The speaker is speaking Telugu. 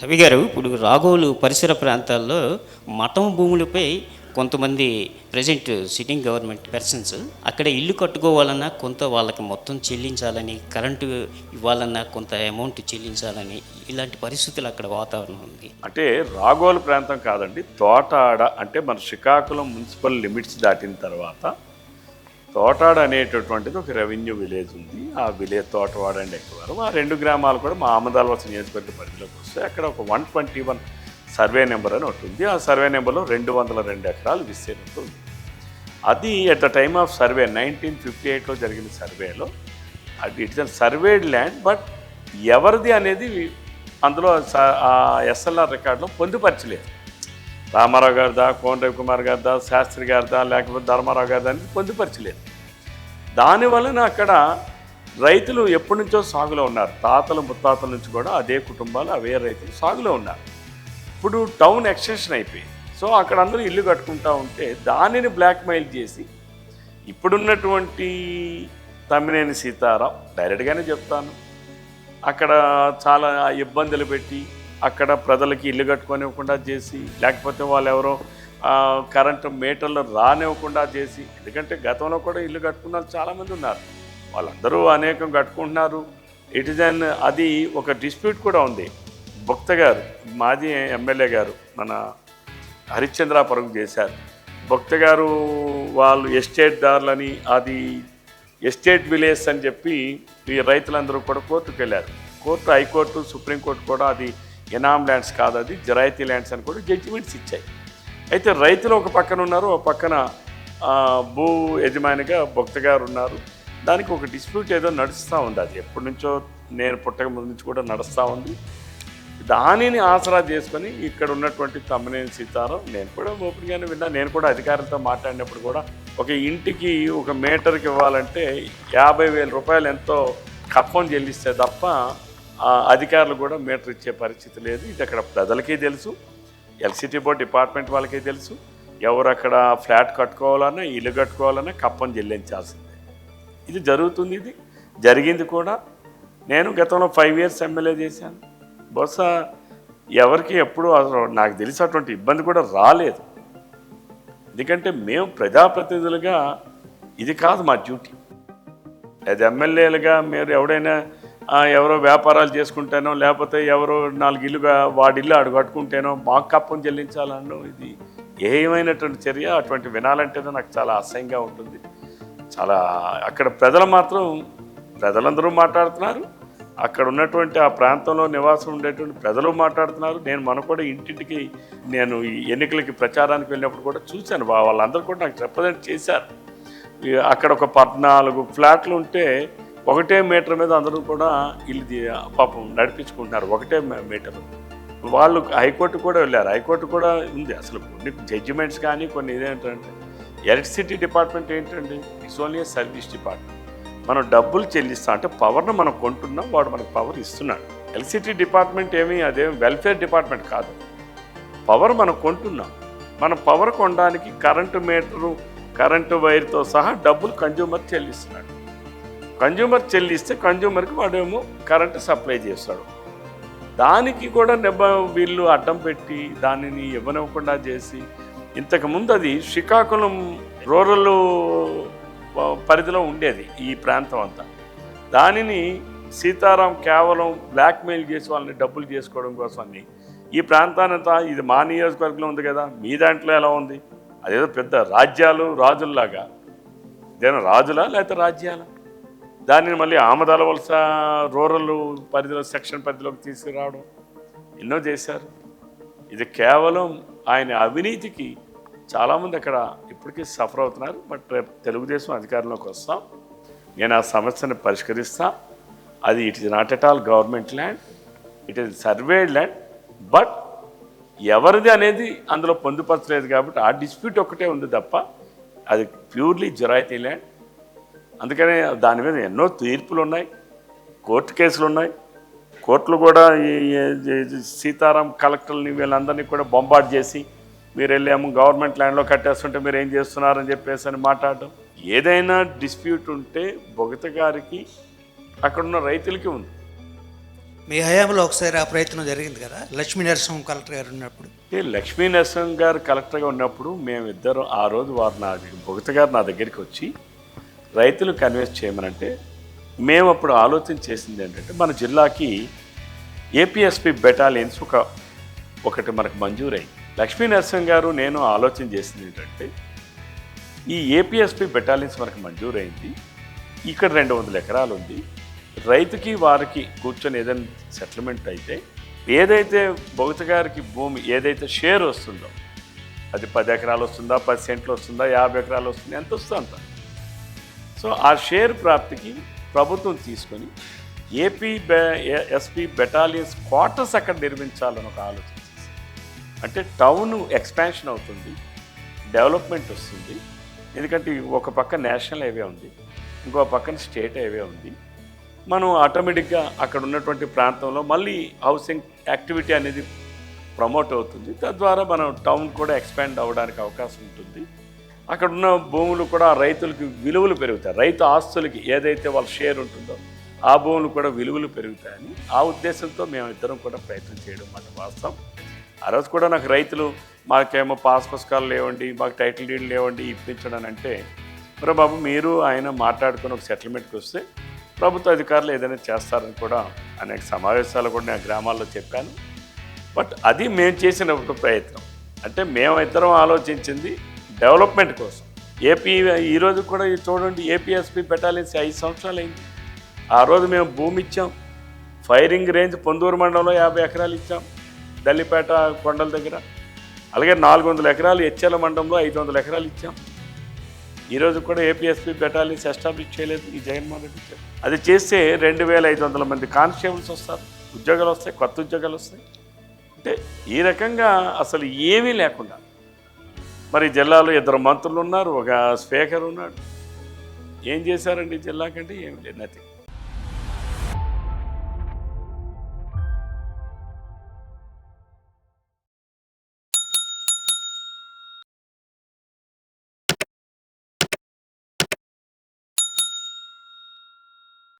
రవి గారు, ఇప్పుడు రాఘోలు పరిసర ప్రాంతాల్లో మఠం భూములపై కొంతమంది ప్రజెంట్ సిట్టింగ్ గవర్నమెంట్ పర్సన్స్ అక్కడ ఇల్లు కట్టుకోవాలన్నా కొంత వాళ్ళకి మొత్తం చెల్లించాలని, కరెంటు ఇవ్వాలన్నా కొంత అమౌంట్ చెల్లించాలని, ఇలాంటి పరిస్థితులు అక్కడ వాతావరణం ఉంది. అంటే రాఘోలు ప్రాంతం కాదండి, తోటాడ. అంటే మన శ్రీకాకుళం మున్సిపల్ లిమిట్స్ దాటిన తర్వాత తోటాడ అనేటటువంటిది ఒక రెవెన్యూ విలేజ్ ఉంది. ఆ విలేజ్ తోటవాడ అండ్ ఎక్కువ ఆ రెండు గ్రామాలు కూడా మా ఆమదాలవలస నియోజకవర్గ పరిధిలోకి వస్తాయి. అక్కడ ఒక 121 సర్వే నెంబర్ అని ఒకటి ఉంది. ఆ సర్వే నెంబర్లో 202 ఎకరాలు విస్తీర్ణంతో ఉంది. అది at the time of survey 1958లో జరిగిన సర్వేలో అది it's unsurveyed land, but ఎవరిది అనేది అందులో ఎస్ఎల్ఆర్ రికార్డులో పొందుపరచలేదు. రామారావు గారిదా, కోన రవికుమార్ గారిదా, శాస్త్రి గారిదా, లేకపోతే ధర్మారావు గారిదా అనేది పొందుపరచలేదు. దానివలన అక్కడ రైతులు ఎప్పటి నుంచో సాగులో ఉన్నారు. తాతలు ముత్తాతల నుంచి కూడా అదే కుటుంబాలు, అవే రైతులు సాగులో ఉన్నారు. ఇప్పుడు టౌన్ ఎక్స్టెన్షన్ అయిపోయింది. సో అక్కడ అందరూ ఇల్లు కట్టుకుంటూ ఉంటే దానిని బ్లాక్మెయిల్ చేసి ఇప్పుడున్నటువంటి తమ్మినేని సీతారాం, డైరెక్ట్గానే చెప్తాను, అక్కడ చాలా ఇబ్బందులు పెట్టి అక్కడ ప్రజలకి ఇల్లు కట్టుకోనివ్వకుండా చేసి, లేకపోతే వాళ్ళు ఎవరో కరెంటు మీటర్లు రానివ్వకుండా చేసి, ఎందుకంటే గతంలో కూడా ఇల్లు కట్టుకున్న వాళ్ళు చాలామంది ఉన్నారు, వాళ్ళందరూ అనేకం కట్టుకుంటున్నారు. ఇట్ ఇస్ అన్ అది ఒక డిస్ప్యూట్ కూడా ఉంది. భక్త గారు, మాజీ ఎమ్మెల్యే గారు, మన హరిశ్చంద్రాపురం చేశారు. భక్త గారు వాళ్ళు ఎస్టేట్ దారులని, అది ఎస్టేట్ విలేజ్ అని చెప్పి ఈ రైతులందరూ కూడా కోర్టుకు వెళ్ళారు. కోర్టు, హైకోర్టు, సుప్రీంకోర్టు కూడా అది ఎనామ్ ల్యాండ్స్ కాదు, అది జరాయితీ ల్యాండ్స్ అని కూడా జడ్జిమెంట్స్ ఇచ్చాయి. అయితే రైతులు ఒక పక్కన ఉన్నారు, ఒక పక్కన భూ యజమానిగా భక్త గారు ఉన్నారు. దానికి ఒక డిస్ప్యూట్ ఏదో నడుస్తూ ఉంది. అది ఎప్పటి నుంచో, నేను పుట్టక ముందు నుంచి కూడా నడుస్తూ ఉంది. దానిని ఆసరా చేసుకొని ఇక్కడ ఉన్నటువంటి తమ్మినేని సీతారాం, నేను కూడా ఓపెన్గానే విన్నా, నేను కూడా అధికారులతో మాట్లాడినప్పుడు కూడా ఒక ఇంటికి ఒక మీటర్కి ఇవ్వాలంటే 50,000 రూపాయలు ఎంతో కప్పం చెల్లిస్తే తప్ప అధికారులు కూడా మీటర్ ఇచ్చే పరిస్థితి లేదు. ఇది అక్కడ ప్రజలకే తెలుసు, ఎలక్ట్రిసిటీ బోర్డ్ డిపార్ట్మెంట్ వాళ్ళకే తెలుసు. ఎవరు అక్కడ ఫ్లాట్ కట్టుకోవాలన్నా, ఇల్లు కట్టుకోవాలన్నా కప్పం చెల్లించాల్సిందే. ఇది జరుగుతుంది, ఇది జరిగింది కూడా. నేను గతంలో 5 years ఎమ్మెల్యే చేశాను. బహుశా ఎవరికి ఎప్పుడు అసలు నాకు తెలిసి అటువంటి ఇబ్బంది కూడా రాలేదు. ఎందుకంటే మేము ప్రజాప్రతినిధులుగా ఇది కాదు మా డ్యూటీ. అది ఎమ్మెల్యేలుగా మీరు ఎవడైనా ఎవరో వ్యాపారాలు చేసుకుంటేనో, లేకపోతే ఎవరో 4 ఇల్లుగా వాడిల్లు ఆడు కట్టుకుంటేనో మాకు కప్పం చెల్లించాలనో ఇది ఏమైనటువంటి చర్య. అటువంటి వినాలంటేనే నాకు చాలా అసహ్యంగా ఉంటుంది. చాలా అక్కడ ప్రజలందరూ మాట్లాడుతున్నారు, అక్కడ ఉన్నటువంటి ఆ ప్రాంతంలో నివాసం ఉండేటువంటి ప్రజలు మాట్లాడుతున్నారు. నేను కూడా ఇంటింటికి నేను ఎన్నికలకి ప్రచారానికి వెళ్ళినప్పుడు కూడా చూశాను. వాళ్ళందరూ కూడా నాకు రిప్రజెంట్ చేశారు. అక్కడ ఒక 14 ఫ్లాట్లు ఉంటే ఒకటే మీటర్ మీద అందరూ కూడా ఇల్లు పాపం నడిపించుకుంటున్నారు, ఒకటే మీటర్. వాళ్ళు హైకోర్టు కూడా వెళ్ళారు, హైకోర్టు కూడా ఉంది. అసలు కొన్ని జడ్జిమెంట్స్ కానీ కొన్ని ఇదేంటంటే, ఎలక్ట్రిసిటీ డిపార్ట్మెంట్ ఏంటండి, it's only A service department. మనం డబ్బులు చెల్లిస్తాం, అంటే పవర్ను మనం కొంటున్నాం, వాడు మనకు పవర్ ఇస్తున్నాడు. ఎలక్ట్రిసిటీ డిపార్ట్మెంట్ అదేమి వెల్ఫేర్ డిపార్ట్మెంట్ కాదు. పవర్ మనం కొంటున్నాం. మనం పవర్ కొనడానికి కరెంటు మీటరు, కరెంటు వైర్తో సహా డబ్బులు కన్జ్యూమర్ చెల్లిస్తున్నాడు. కన్జ్యూమర్ చెల్లిస్తే కన్జ్యూమర్కి వాడేమో కరెంటు సప్లై చేస్తాడు. దానికి కూడా వీళ్ళు అడ్డం పెట్టి దానిని ఇవ్వనివ్వకుండా చేసి, ఇంతకుముందు అది శ్రీకాకుళం రూరల్ పరిధిలో ఉండేది ఈ ప్రాంతం అంతా. దానిని సీతారాం కేవలం బ్లాక్మెయిల్ చేసి వాళ్ళని డబ్బులు చేసుకోవడం కోసమని ఈ ప్రాంతానంతా, ఇది మా నియోజకవర్గంలో ఉంది కదా, మీ దాంట్లో ఎలా ఉంది, అదేదో పెద్ద రాజ్యాలు రాజుల్లాగా, ఇదేనా రాజులా లేకపోతే రాజ్యాలా, దానిని మళ్ళీ ఆమదాలవలస రూరల్ పరిధిలో సెక్షన్ పరిధిలోకి తీసుకురావడం ఎన్నో చేశారు. ఇది కేవలం ఆయన అవినీతికి చాలామంది అక్కడ ఇప్పటికీ సఫర్ అవుతున్నారు. బట్ రేపు తెలుగుదేశం అధికారంలోకి వస్తాం, నేను ఆ సమస్యను పరిష్కరిస్తా. అది it is not at all government land, it is surveyed land. But ఎవరిది అనేది అందులో పొందుపరచలేదు కాబట్టి ఆ డిస్ప్యూట్ ఒక్కటే ఉంది తప్ప అది ప్యూర్లీ జరాయితీ ల్యాండ్. అందుకనే దాని మీద ఎన్నో తీర్పులు ఉన్నాయి, కోర్టు కేసులు ఉన్నాయి. కోర్టులు కూడా సీతారాం కలెక్టర్ని వీళ్ళందరినీ కూడా బొంబార్డ్ చేసి, మీరు వెళ్ళాము గవర్నమెంట్ ల్యాండ్లో కట్టేస్తుంటే మీరు ఏం చేస్తున్నారని చెప్పేసి అని మాట్లాడడం. ఏదైనా డిస్ప్యూట్ ఉంటే బొగత గారికి అక్కడున్న రైతులకి ఉంది. మీ హయాంలో ఒకసారి ఆ ప్రయత్నం జరిగింది కదా, లక్ష్మీ నరసింహం కలెక్టర్ గారు ఉన్నప్పుడు. లక్ష్మీ నరసింహం గారు కలెక్టర్గా ఉన్నప్పుడు మేమిద్దరం ఆ రోజు వారు భుగత గారు నా దగ్గరికి వచ్చి రైతులు కన్విన్స్ చేయమనంటే మేము అప్పుడు ఆలోచన చేసింది ఏంటంటే మన జిల్లాకి ఏపీఎస్పి బెటాలియన్స్ ఒకటి మనకు మంజూరై. లక్ష్మీ నరసింహం గారు నేను ఆలోచన చేసింది ఏంటంటే ఈ ఏపీఎస్పి బెటాలియన్స్ మనకు మంజూరైంది, ఇక్కడ 200 ఎకరాలు ఉంది, రైతుకి వారికి కూర్చొని ఏదైనా సెటిల్మెంట్ అయితే ఏదైతే భుగత గారికి భూమి ఏదైతే షేర్ వస్తుందో అది 10 ఎకరాలు వస్తుందా, 10 సెంట్లు వస్తుందా, 50 ఎకరాలు వస్తుందా, ఎంత వస్తుందో అంత. సో ఆ షేర్ ప్రాప్తికి ప్రభుత్వం తీసుకొని ఎస్పీ బెటాలియన్స్ క్వార్టర్స్ అక్కడ నిర్మించాలని ఒక ఆలోచన చేసి, అంటే టౌన్ ఎక్స్పాన్షన్ అవుతుంది, డెవలప్మెంట్ వస్తుంది. ఎందుకంటే ఒక పక్క నేషనల్ హైవే ఉంది, ఇంకో పక్కన స్టేట్ హైవే ఉంది. మనం ఆటోమేటిక్గా అక్కడ ఉన్నటువంటి ప్రాంతంలో మళ్ళీ హౌసింగ్ యాక్టివిటీ అనేది ప్రమోట్ అవుతుంది, తద్వారా మనం టౌన్ కూడా ఎక్స్పాండ్ అవ్వడానికి అవకాశం ఉంటుంది. అక్కడ ఉన్న భూములు కూడా రైతులకి విలువలు పెరుగుతాయి, రైతు ఆస్తులకి ఏదైతే వాళ్ళ షేర్ ఉంటుందో ఆ భూములు కూడా విలువలు పెరుగుతాయని ఆ ఉద్దేశంతో మేమిద్దరం కూడా ప్రయత్నం చేయడం మాట వాస్తవం. ఆ రోజు కూడా నాకు రైతులు మాకేమో పాస్ పుస్తకాలు లేవండి, మాకు టైటిల్ డీడ్ లేవండి ఇప్పించడం అంటే, మరి బాబు మీరు ఆయన మాట్లాడుకుని ఒక సెటిల్మెంట్కి వస్తే ప్రభుత్వ అధికారులు ఏదైనా చేస్తారని కూడా అనేక సమావేశాలు కూడా నేను గ్రామాల్లో చెప్పాను. బట్ అది మేము చేసిన ఒక ప్రయత్నం, అంటే మేమిద్దరం ఆలోచించింది డెవలప్మెంట్ కోసం. ఈరోజు కూడా చూడండి, ఏపీఎస్పీ బెటాలియన్స్ 5 సంవత్సరాలు అయింది. ఆ రోజు మేము భూమి ఇచ్చాం, ఫైరింగ్ రేంజ్ పొందూరు మండలంలో 50 ఎకరాలు ఇచ్చాం, దల్లిపేట కొండల దగ్గర. అలాగే 400 ఎకరాలు హెచ్ఎల్ మండలంలో 500 ఎకరాలు ఇచ్చాం. ఈరోజు కూడా ఏపీఎస్పీ బెటాలియన్స్ ఎస్టాబ్లిష్ చేయలేదు ఈ జగన్మోహన్ రెడ్డి గారు. అది చేస్తే 2500 మంది కానిస్టేబుల్స్ వస్తారు, ఉద్యోగాలు వస్తాయి, కొత్త ఉద్యోగాలు వస్తాయి. అంటే ఈ రకంగా అసలు ఏమీ లేకుండా మరి జిల్లాలో 2 మంత్రులు ఉన్నారు, ఒక స్పీకర్ ఉన్నాడు. ఏం చేశారండి జిల్లాకంటే ఏమి లేదు, నథింగ్.